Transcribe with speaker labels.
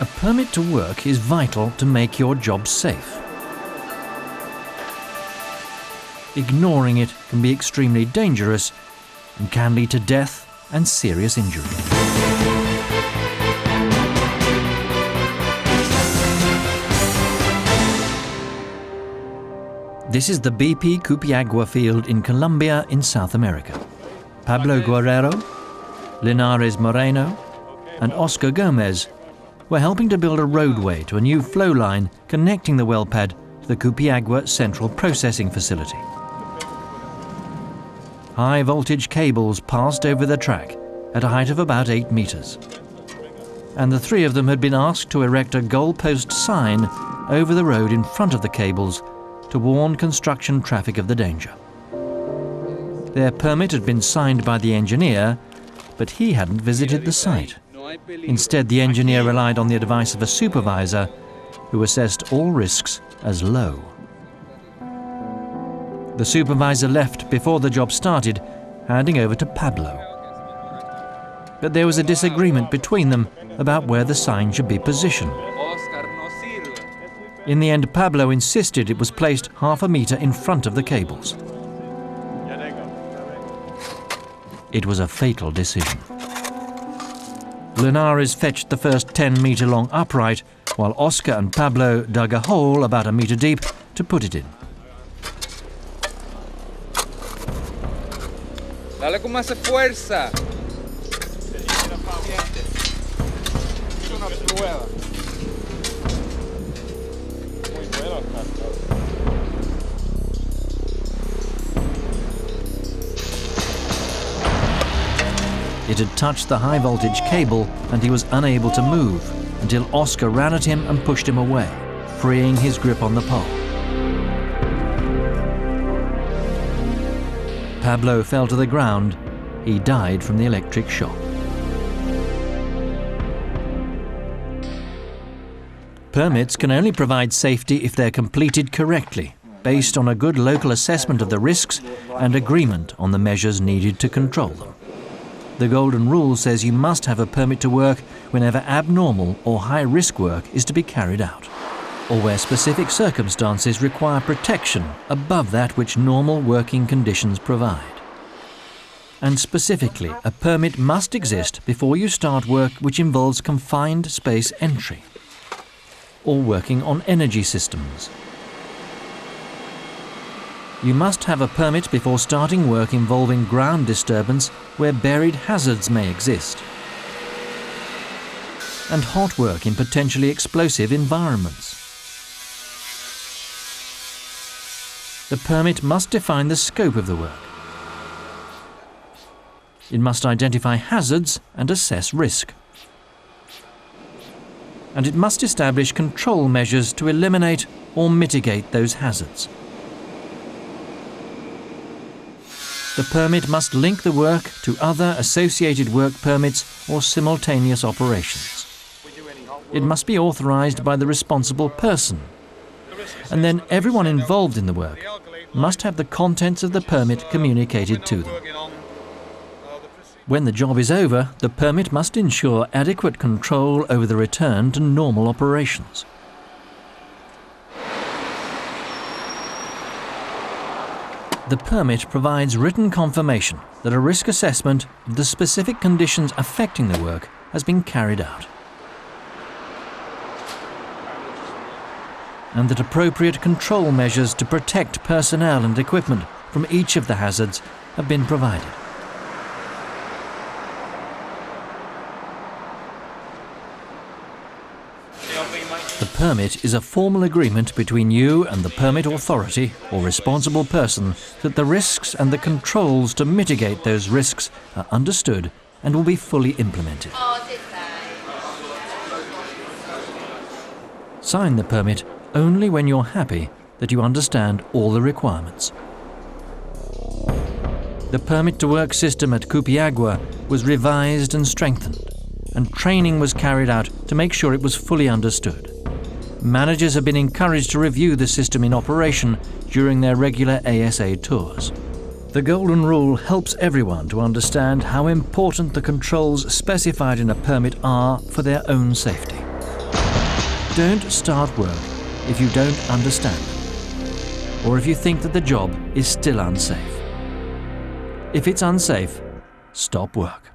Speaker 1: A permit to work is vital to make your job safe. Ignoring it can be extremely dangerous and can lead to death and serious injury. This is the BP Cupiagua field in Colombia in South America. Pablo Guerrero, Linares Moreno and Oscar Gomez were helping to build a roadway to a new flow line connecting the well pad to the Cupiagua Central Processing Facility. High voltage cables passed over the track at a height of about 8 meters. And the three of them had been asked to erect a goalpost sign over the road in front of the cables to warn construction traffic of the danger. Their permit had been signed by the engineer, but he hadn't visited the site. Instead, the engineer relied on the advice of a supervisor who assessed all risks as low. The supervisor left before the job started, handing over to Pablo. But there was a disagreement between them about where the sign should be positioned. In the end, Pablo insisted it was placed half a meter in front of the cables. It was a fatal decision. Linares fetched the first 10-meter-long upright, while Oscar and Pablo dug a hole about a meter deep to put it in.
Speaker 2: Dale con más fuerza.
Speaker 1: It had touched the high-voltage cable and he was unable to move until Oscar ran at him and pushed him away, freeing his grip on the pole. Pablo fell to the ground. He died from the electric shock. Permits can only provide safety if they're completed correctly, based on a good local assessment of the risks and agreement on the measures needed to control them. The Golden Rule says you must have a permit to work whenever abnormal or high-risk work is to be carried out, or where specific circumstances require protection above that which normal working conditions provide. And specifically, a permit must exist before you start work which involves confined space entry, or working on energy systems. You must have a permit before starting work involving ground disturbance where buried hazards may exist, and hot work in potentially explosive environments. The permit must define the scope of the work. It must identify hazards and assess risk. And it must establish control measures to eliminate or mitigate those hazards. The permit must link the work to other associated work permits or simultaneous operations. It must be authorized by the responsible person. And then everyone involved in the work must have the contents of the permit communicated to them. When the job is over, the permit must ensure adequate control over the return to normal operations. The permit provides written confirmation that a risk assessment of the specific conditions affecting the work has been carried out, and that appropriate control measures to protect personnel and equipment from each of the hazards have been provided. The permit is a formal agreement between you and the permit authority or responsible person that the risks and the controls to mitigate those risks are understood and will be fully implemented. Sign the permit only when you're happy that you understand all the requirements. The permit to work system at Cupiagua was revised and strengthened, and training was carried out to make sure it was fully understood. Managers have been encouraged to review the system in operation during their regular ASA tours. The Golden Rule helps everyone to understand how important the controls specified in a permit are for their own safety. Don't start work if you don't understand, or if you think that the job is still unsafe. If it's unsafe, stop work.